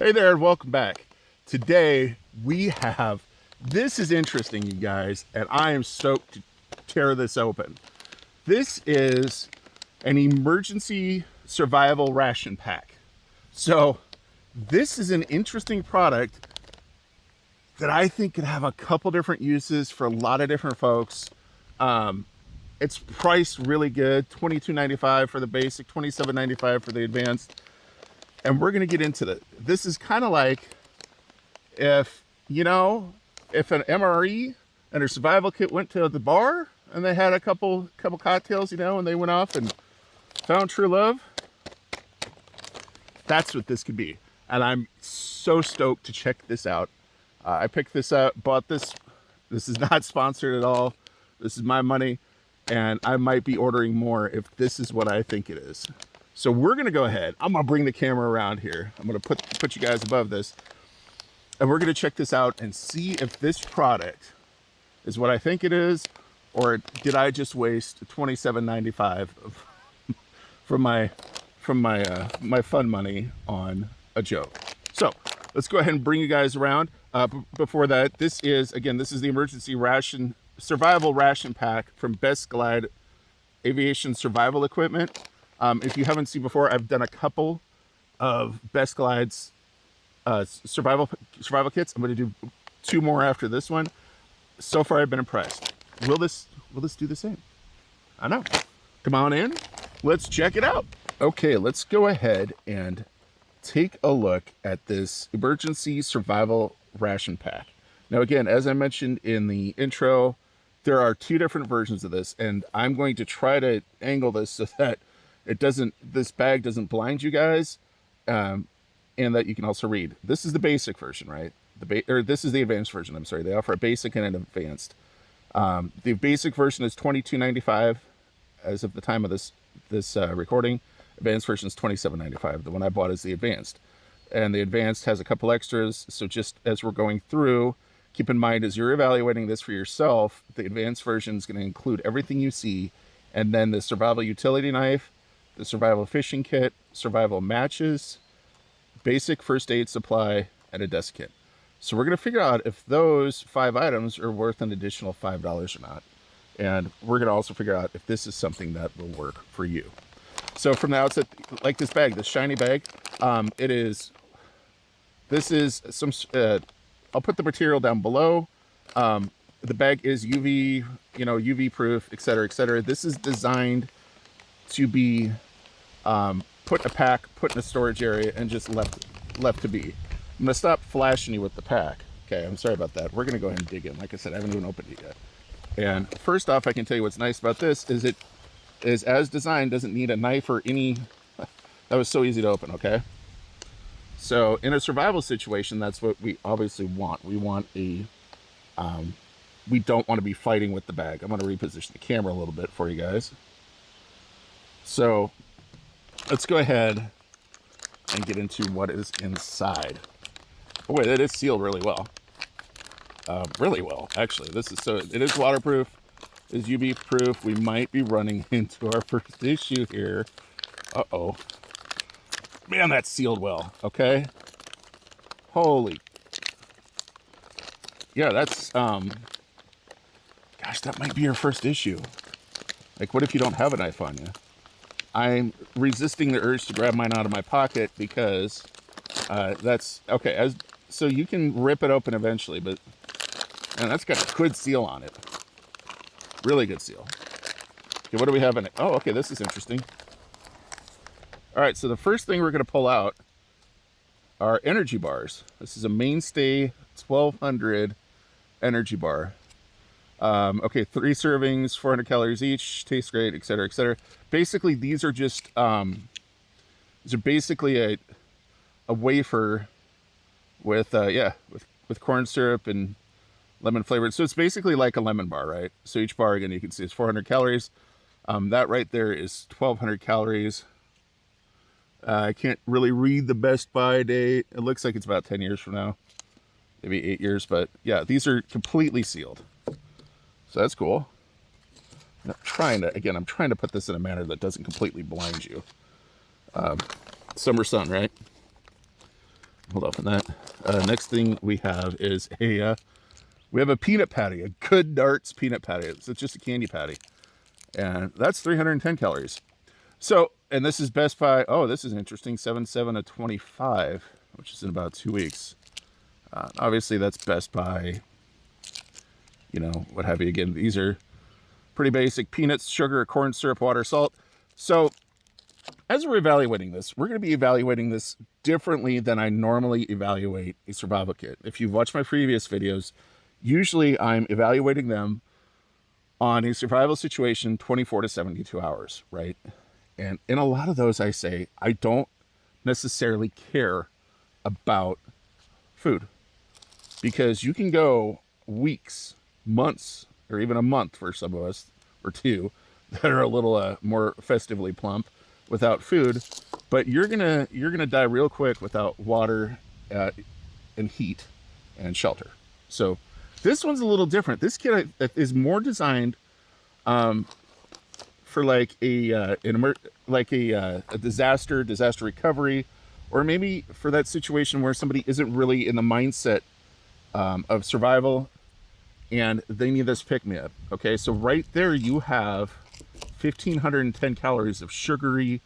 Hey there, and welcome back. Today we have, this is interesting, you guys, and I am stoked to tear this open. This is an emergency survival ration pack. So this is an interesting product that I think could have a couple different uses for a lot of different folks. It's priced really good, $22.95 for the basic, $27.95 for the advanced. And we're gonna get into it. This is kind of like if an MRE and a survival kit went to the bar and they had a couple cocktails, and they went off and found true love. That's what this could be. And I'm so stoked to check this out. I picked this up, bought this. This is not sponsored at all. This is my money, and I might be ordering more if this is what I think it is. So we're gonna go ahead. I'm gonna bring the camera around here. I'm gonna put you guys above this, and we're gonna check this out and see if this product is what I think it is, or did I just waste $27.95 from my fun money on a joke. So let's go ahead and bring you guys around. Before that, this is the emergency ration survival ration pack from Best Glide Aviation Survival Equipment. If you haven't seen before, I've done a couple of Best Glide's survival kits. I'm going to do 2 more after this one. So far, I've been impressed. Will this do the same? I know. Come on in. Let's check it out. Okay, let's go ahead and take a look at this emergency survival ration pack. Now, again, as I mentioned in the intro, there are 2 different versions of this, and I'm going to try to angle this so that this bag doesn't blind you guys, and that you can also read. This is the basic version, right? This is the advanced version. I'm sorry. They offer a basic and an advanced. The basic version is $22.95 as of the time of this recording. Advanced version is $27.95. The one I bought is the advanced, and the advanced has a couple extras. So just as we're going through, keep in mind as you're evaluating this for yourself, the advanced version is going to include everything you see, and then the survival utility knife, the survival fishing kit, survival matches, basic first aid supply, and a desk kit. So we're going to figure out if those 5 items are worth an additional $5 or not. And we're going to also figure out if this is something that will work for you. So from the outset, like this bag, this shiny bag, I'll put the material down below. The bag is UV proof, et cetera, et cetera. This is designed to be put in a pack, put in a storage area, and just left to be. I'm gonna stop flashing you with the pack. Okay, I'm sorry about that. We're gonna go ahead and dig in. Like I said, I haven't even opened it yet. And first off, I can tell you what's nice about this is it is as designed, doesn't need a knife or any. That was so easy to open. Okay. So in a survival situation, that's what we obviously want. We want we don't want to be fighting with the bag. I'm going to reposition the camera a little bit for you guys. So let's go ahead and get into what is inside. Boy, that is sealed really well. Really well, actually. It is waterproof, it is UV proof. We might be running into our first issue here. Uh-oh. Man, that's sealed well, okay? Holy. Yeah, that's, gosh, that might be your first issue. Like, what if you don't have a knife on you? I'm resisting the urge to grab mine out of my pocket because that's, okay, so you can rip it open eventually, but, man, that's got a good seal on it. Really good seal. Okay, what do we have in it? Oh, okay, this is interesting. All right, so the first thing we're going to pull out are energy bars. This is a Mainstay 1200 energy bar. Okay, 3 servings, 400 calories each, tastes great, et cetera, et cetera. Basically, these are just, basically a wafer with corn syrup and lemon flavored. So it's basically like a lemon bar, right? So each bar, again, you can see is 400 calories. That right there is 1,200 calories. I can't really read the best by date. It looks like it's about 10 years from now, maybe 8 years. But yeah, these are completely sealed. So that's cool. I'm trying to put this in a manner that doesn't completely blind you. Summer sun, right? hold off on that. Next thing we have is we have a peanut patty, a Good Darts peanut patty. It's just a candy patty, and that's 310 calories. So, and this is Best By. Oh, this is interesting. 7/7 of 25, which is in about 2 weeks. Obviously, that's Best By. You know, what have you. Again, these are pretty basic: peanuts, sugar, corn syrup, water, salt. So, as we're evaluating this, we're going to be evaluating this differently than I normally evaluate a survival kit. If you've watched my previous videos, usually I'm evaluating them on a survival situation 24 to 72 hours, right? And in a lot of those, I say, I don't necessarily care about food, because you can go weeks, months, or even a month for some of us, or two, that are a little more festively plump without food, but you're gonna die real quick without water and heat and shelter. So this one's a little different. This kit is more designed for like a disaster recovery, or maybe for that situation where somebody isn't really in the mindset of survival and they need this pick-me-up. Okay, so right there you have 1,510 calories of sugary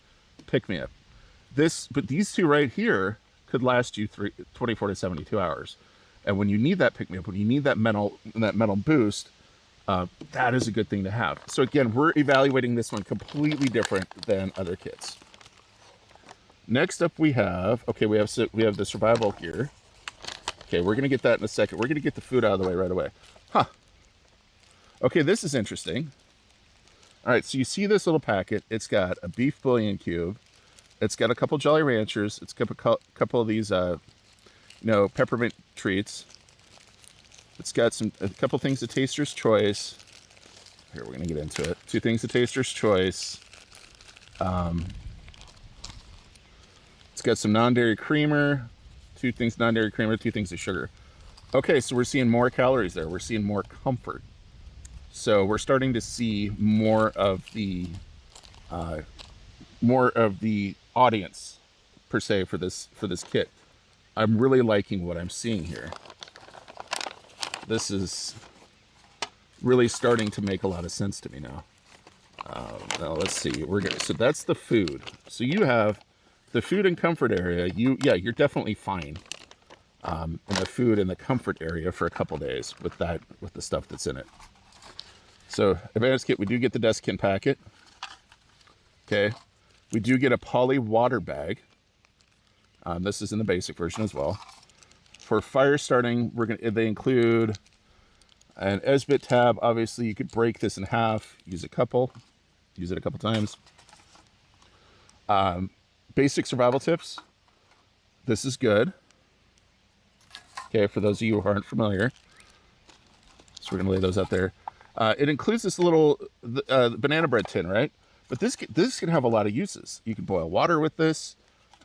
pick-me-up. But these two right here could last you 24 to 72 hours. And when you need that pick-me-up, when you need that mental boost, that is a good thing to have. So again, we're evaluating this one completely different than other kits. Next up we have the survival gear. Okay, we're gonna get that in a second. We're gonna get the food out of the way right away. Huh. Okay, this is interesting. All right, so you see this little packet. It's got a beef bouillon cube. It's got a couple Jolly Ranchers. It's got a couple of these, peppermint treats. It's got a couple things of Taster's Choice. Here, we're gonna get into it. 2 things of Taster's Choice. It's got some non-dairy creamer. 2 things non-dairy creamer. 2 things of sugar. Okay, so we're seeing more calories there. We're seeing more comfort. So we're starting to see more of the audience per se for this kit. I'm really liking what I'm seeing here. This is really starting to make a lot of sense to me now. Now let's see. So that's the food. So you have the food and comfort area. You're definitely fine in the food and the comfort area for a couple days with the stuff that's in it. So advanced kit, we do get the desiccant packet. Okay, we do get a poly water bag. This is in the basic version as well. For fire starting, they include an SBIT tab. Obviously, you could break this in half, use it a couple times. Basic survival tips. This is good. Okay, for those of you who aren't familiar. So we're gonna lay those out there. It includes this little banana bread tin, right? But this can have a lot of uses. You can boil water with this.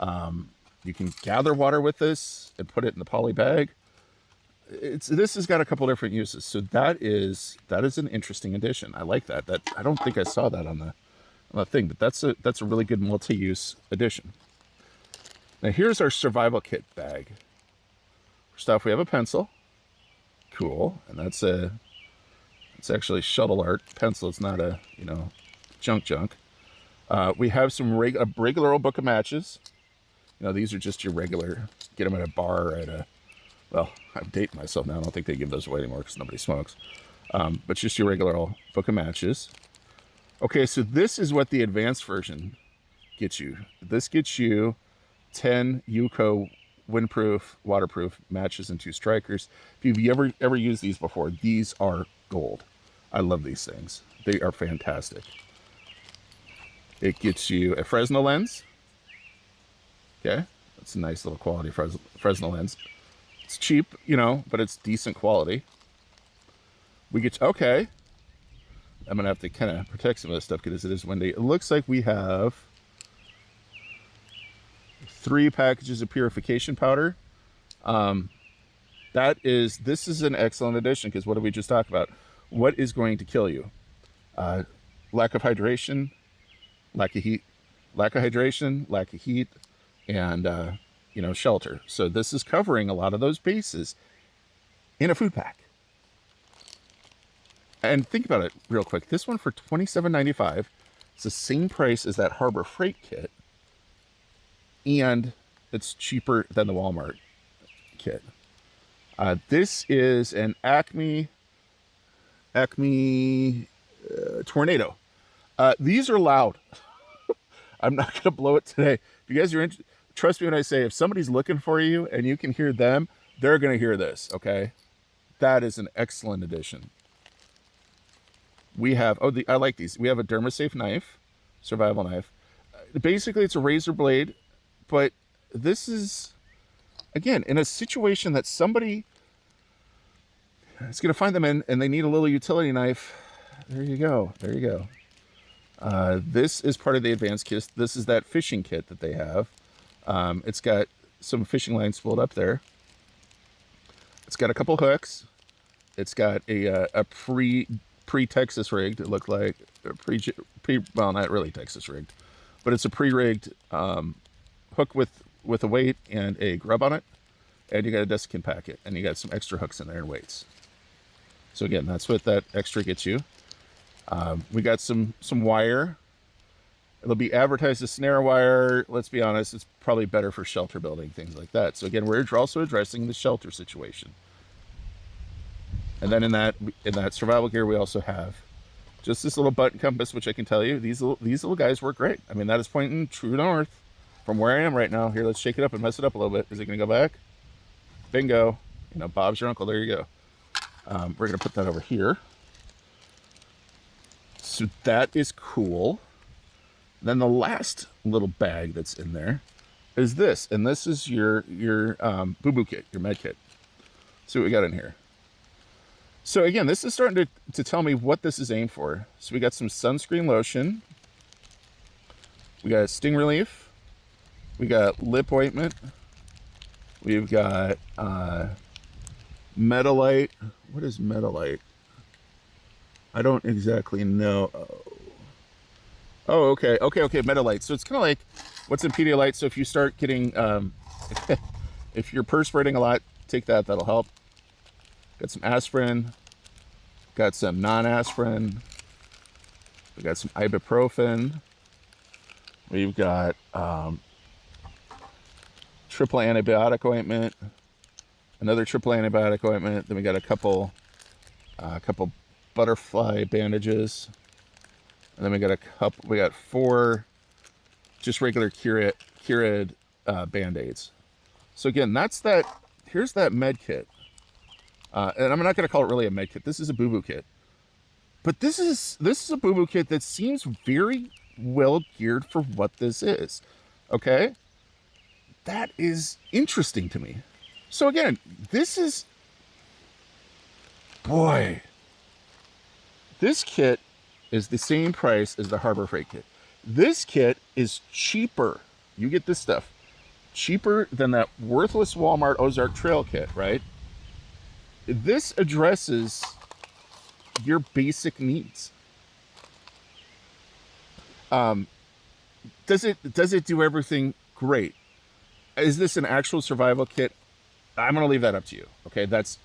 You can gather water with this and put it in the poly bag. This has got a couple different uses. So that is an interesting addition. I like that. I don't think I saw that on the thing, but that's a really good multi-use addition. Now here's our survival kit bag. First off, we have a pencil. Cool, and it's actually shuttle art pencil. It's not a junk. We have a regular old book of matches. These are just your regular, get them at a bar or well, I'm dating myself now. I don't think they give those away anymore because nobody smokes. But just your regular old book of matches. Okay, so this is what the advanced version gets you. This gets you 10 UCO windproof, waterproof matches and 2 strikers. If you've ever used these before, these are gold. I love these things. They are fantastic. It gets you a Fresnel lens. Okay, that's a nice little quality Fresnel lens. It's cheap, but it's decent quality. Okay. I'm gonna have to kind of protect some of this stuff because it is windy. It looks like we have 3 packages of purification powder. This is an excellent addition because what did we just talk about? What is going to kill you? Lack of hydration, lack of heat, and you know, shelter. So this is covering a lot of those bases in a food pack. And think about it real quick. This one for $27.95, it's the same price as that Harbor Freight kit, and it's cheaper than the Walmart kit. This is an Acme Tornado. These are loud. I'm not going to blow it today. If you guys are interested, trust me when I say, if somebody's looking for you and you can hear them, they're going to hear this, okay? That is an excellent addition. We have, I like these. We have a DermaSafe knife, survival knife. Basically, it's a razor blade, but this is, again, in a situation that somebody is going to find them in and they need a little utility knife. There you go. There you go. This is part of the advanced kit. This is that fishing kit that they have. It's got some fishing lines spooled up there. It's got a couple hooks. It's got a pre-Texas rigged. It looked like well, not really Texas rigged, but it's a pre-rigged hook with a weight and a grub on it, and you got a desiccant packet, and you got some extra hooks in there and weights. So again, that's what that extra gets you. We got some wire. It'll be advertised as snare wire. Let's be honest, it's probably better for shelter building, things like that. So again, we're also addressing the shelter situation. And then in that survival gear, we also have just this little button compass, which I can tell you, these little guys work great. I mean, that is pointing true north from where I am right now. Here, let's shake it up and mess it up a little bit. Is it going to go back? Bingo. You know, Bob's your uncle. There you go. We're going to put that over here. So that is cool. Then the last little bag that's in there is this, and this is your boo-boo kit, your med kit. See what we got in here. So again, this is starting to tell me what this is aimed for. So we got some sunscreen lotion. We got sting relief. We got lip ointment. We've got Metalite. What is Metalite? I don't exactly know. Oh, okay. Metalite. So it's kind of like what's in Pedialyte. So if you start getting, if you're perspiring a lot, take that. That'll help. Got some aspirin. Got some non-aspirin. We got some ibuprofen. We've got triple antibiotic ointment. Another triple antibiotic ointment. Then we got a couple butterfly bandages. And then we got 4 just regular Curid band-aids. So again, here's that med kit. And I'm not going to call it really a med kit. This is a boo-boo kit. But this is a boo-boo kit that seems very well geared for what this is. Okay? That is interesting to me. So again, boy, this kit is the same price as the Harbor Freight kit. This kit is cheaper. You get this stuff. Cheaper than that worthless Walmart Ozark Trail kit, right? This addresses your basic needs. Does it do everything? Great. Is this an actual survival kit? I'm going to leave that up to you. Okay, that's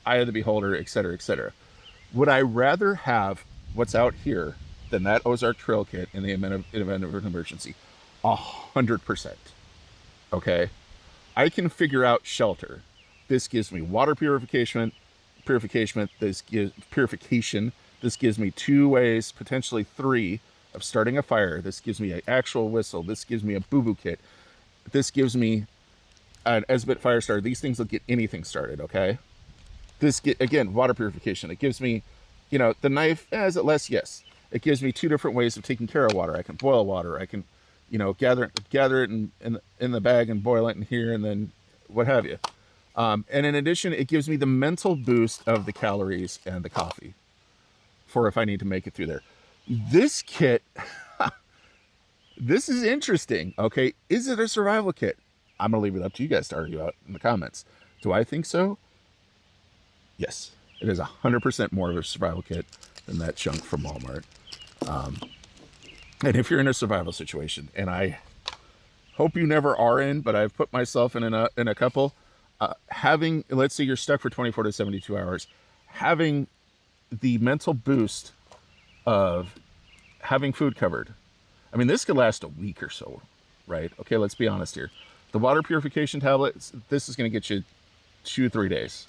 eye of the beholder, et cetera, et cetera. Would I rather have what's out here than that Ozark Trail kit in the event of an emergency? 100%. Okay, I can figure out shelter. This gives me water purification. This gives purification. This gives me 2 ways, potentially 3, of starting a fire. This gives me an actual whistle. This gives me a boo-boo kit. This gives me an Esbit fire starter. These things will get anything started. Okay. Again, water purification. It gives me, the knife. Is it less? Yes. It gives me 2 different ways of taking care of water. I can boil water. I can, gather it in the bag and boil it in here, and then what have you. And in addition, it gives me the mental boost of the calories and the coffee for if I need to make it through there. This kit, this is interesting. Okay. Is it a survival kit? I'm going to leave it up to you guys to argue out in the comments. Do I think so? Yes. It is 100% more of a survival kit than that junk from Walmart. And if you're in a survival situation, and hope you never are in, but I've put myself in a couple. Having, let's say you're stuck for 24 to 72 hours, having the mental boost of having food covered. I mean, this could last a week or so, right? Okay, let's be honest here. The water purification tablets, this is going to get you 2-3 days.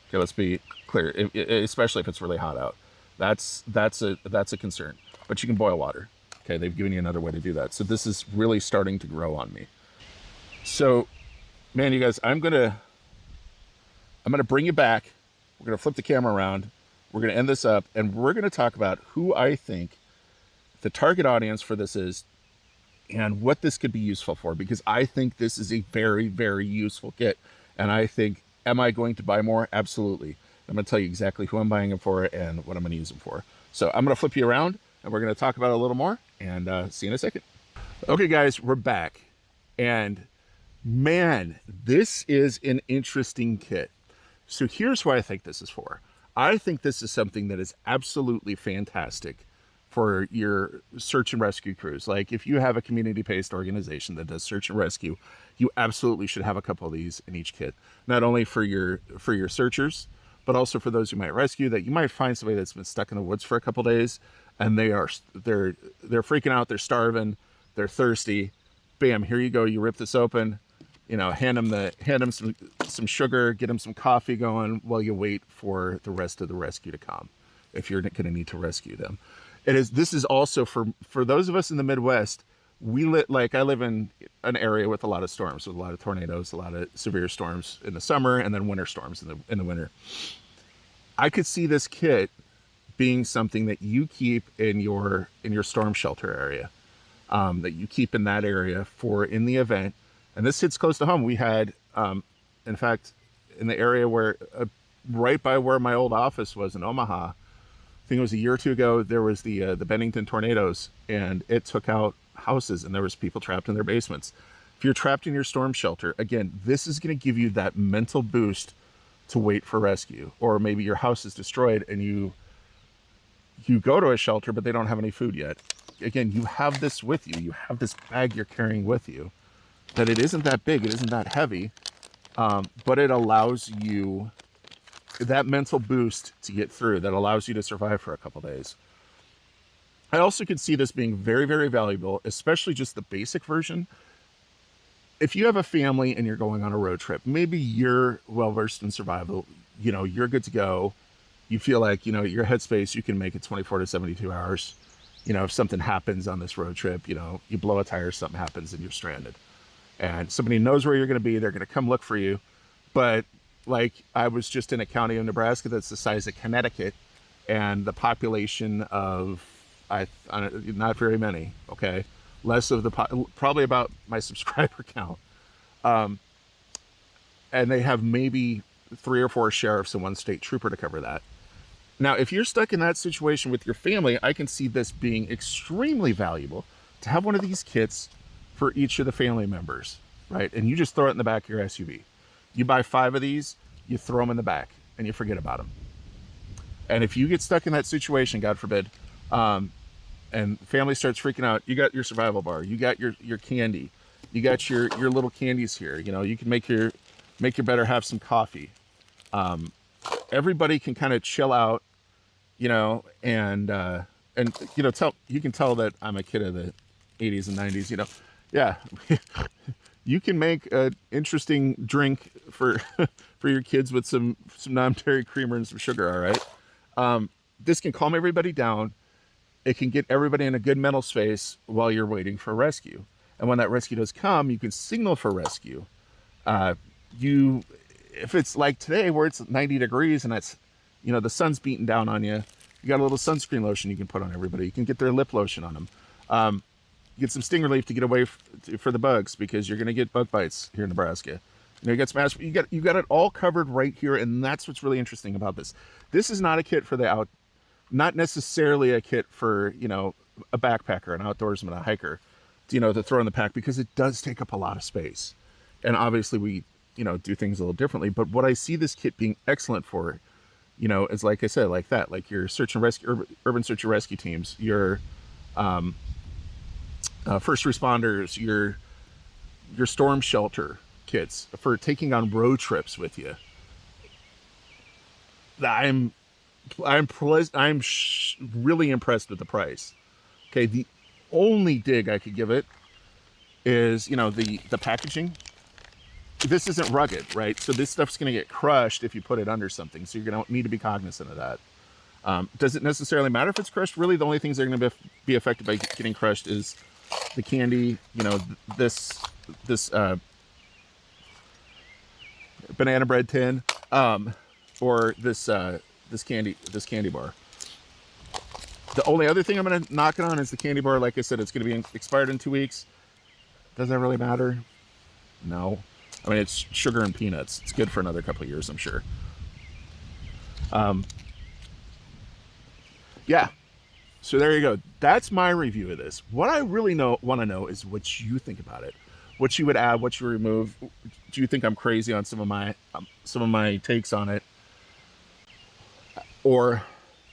Okay, let's be clear, especially if it's really hot out. That's a concern. But you can boil water. Okay, they've given you another way to do that. So this is really starting to grow on me. So, man, you guys, I'm gonna bring you back. We're gonna flip the camera around. We're gonna end this up, and we're gonna talk about who I think the target audience for this is and what this could be useful for, because I think this is a very, very useful kit. And I think, am I going to buy more? Absolutely. I'm going to tell you exactly who I'm buying them for and what I'm going to use them for. So I'm going to flip you around and we're going to talk about it a little more, and see you in a second. Okay, guys, we're back. And man, this is an interesting kit. So here's what I think this is for. I think this is something that is absolutely fantastic for your search and rescue crews. Like if you have a community-based organization that does search and rescue, you absolutely should have a couple of these in each kit. Not only for your searchers, but also for those you might rescue, that you might find somebody that's been stuck in the woods for a couple days and they're freaking out, they're starving, they're thirsty. Bam, here you go. You rip this open, you know, hand them some sugar, get them some coffee going while you wait for the rest of the rescue to come, if you're going to need to rescue them. This is also for those of us in the Midwest. I live in an area with a lot of storms, with a lot of tornadoes, a lot of severe storms in the summer, and then winter storms in the winter. I could see this kit being something that you keep in your storm shelter area, that you keep in that area for in the event. And this hits close to home. We had, in fact, in the area where right by where my old office was in Omaha, I think it was a year or two ago, there was the Bennington tornadoes, and it took out houses, and there was people trapped in their basements. If you're trapped in your storm shelter, again, this is going to give you that mental boost to wait for rescue. Or maybe your house is destroyed and you go to a shelter, but they don't have any food yet. Again, you have this with you. You have this bag you're carrying with you, that it isn't that big, it isn't that heavy, but it allows you that mental boost to get through, that allows you to survive for a couple days. I also could see this being very, very valuable, especially just the basic version. If you have a family and you're going on a road trip, maybe you're well-versed in survival, you know, you're good to go. You feel like, you know, your headspace, you can make it 24 to 72 hours. You know, if something happens on this road trip, you know, you blow a tire, something happens and you're stranded. And somebody knows where you're going to be, they're going to come look for you. But like, I was just in a county of Nebraska that's the size of Connecticut, and the population of, not very many, okay? Less of the, probably about my subscriber count. And they have maybe 3 or 4 sheriffs and 1 state trooper to cover that. Now, if you're stuck in that situation with your family, I can see this being extremely valuable to have one of these kits for each of the family members, right? And you just throw it in the back of your SUV. You buy 5 of these, you throw them in the back, and you forget about them. And if you get stuck in that situation, God forbid, and family starts freaking out, you got your survival bar, you got your candy, you got your little candies here. You know, you can make your better half some coffee. Everybody can kind of chill out, you know, and you know, you can tell that I'm a kid of the 80s and 90s, you know. Yeah. You can make an interesting drink for for your kids with some non-dairy creamer and some sugar, all right? This can calm everybody down. It can get everybody in a good mental space while you're waiting for rescue. And when that rescue does come, you can signal for rescue. If it's like today where it's 90 degrees and that's, you know, the sun's beating down on you, you got a little sunscreen lotion you can put on everybody. You can get their lip lotion on them. Get some sting relief to get away for the bugs, because you're going to get bug bites here in Nebraska. You know, you got smashed. You got it all covered right here, and that's what's really interesting about this. This is not a kit for not necessarily a kit for, you know, a backpacker, an outdoorsman, a hiker, you know, to throw in the pack, because it does take up a lot of space. And obviously we, you know, do things a little differently. But what I see this kit being excellent for, you know, is, like I said, like that, like your search and rescue, urban search and rescue teams, your first responders, your your storm shelter kits for taking on road trips with you. I'm really impressed with the price. Okay, the only dig I could give it is, you know, the packaging. This isn't rugged, right? So this stuff's going to get crushed if you put it under something. So you're going to need to be cognizant of that. Does it necessarily matter if it's crushed? Really, the only things that are going to be affected by getting crushed is the candy, you know, this banana bread tin, or this candy bar. The only other thing I'm going to knock it on is the candy bar. Like I said, it's going to be expired in 2 weeks. Does that really matter? No. I mean, it's sugar and peanuts. It's good for another couple of years, I'm sure. Yeah. So there you go. That's my review of this. What I really want to know is what you think about it. What you would add, what you remove. Do you think I'm crazy on some of my takes on it? Or,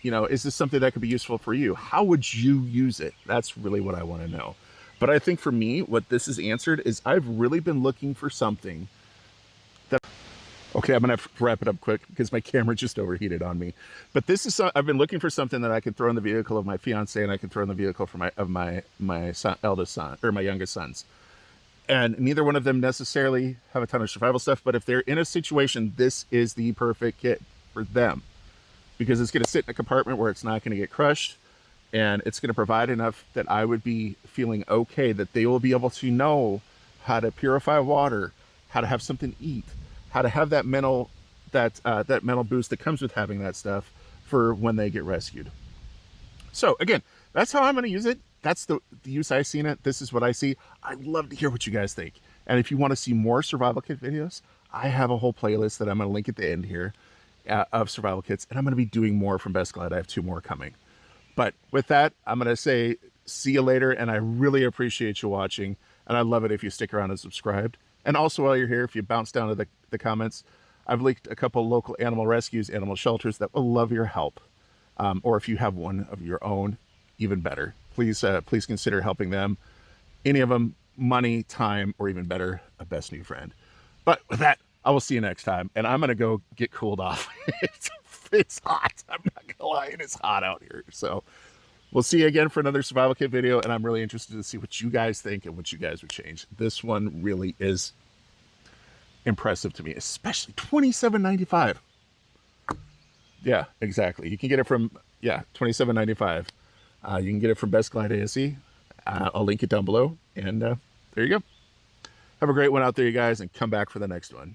you know, is this something that could be useful for you? How would you use it? That's really what I want to know. But I think for me, what this has answered is I've really been looking for something that... Okay, I'm going to have to wrap it up quick because my camera just overheated on me. But this is... I've been looking for something that I could throw in the vehicle of my fiance, and I could throw in the vehicle for my eldest son, or my youngest sons. And neither one of them necessarily have a ton of survival stuff, but if they're in a situation, this is the perfect kit for them. Because it's going to sit in a compartment where it's not going to get crushed. And it's going to provide enough that I would be feeling okay, that they will be able to know how to purify water, how to have something to eat, how to have that mental boost that comes with having that stuff for when they get rescued. So again, that's how I'm going to use it. That's the use I see in it. This is what I see. I'd love to hear what you guys think. And if you want to see more survival kit videos, I have a whole playlist that I'm going to link at the end here of survival kits. And I'm going to be doing more from Best Glide. I have 2 more coming. But with that, I'm going to say see you later, and I really appreciate you watching, and I'd love it if you stick around and subscribed. And also while you're here, if you bounce down to the comments, I've linked a couple local animal rescues, animal shelters that will love your help. Or if you have one of your own, even better. Please consider helping them. Any of them, money, time, or even better, a best new friend. But with that, I will see you next time, and I'm going to go get cooled off. It's hot. I'm not going to lie. It is hot out here. So we'll see you again for another survival kit video. And I'm really interested to see what you guys think and what you guys would change. This one really is impressive to me, especially $27.95. Yeah, exactly. You can get it from, $27.95. You can get it from Best Glide ASE. I'll link it down below. And there you go. Have a great one out there, you guys, and come back for the next one.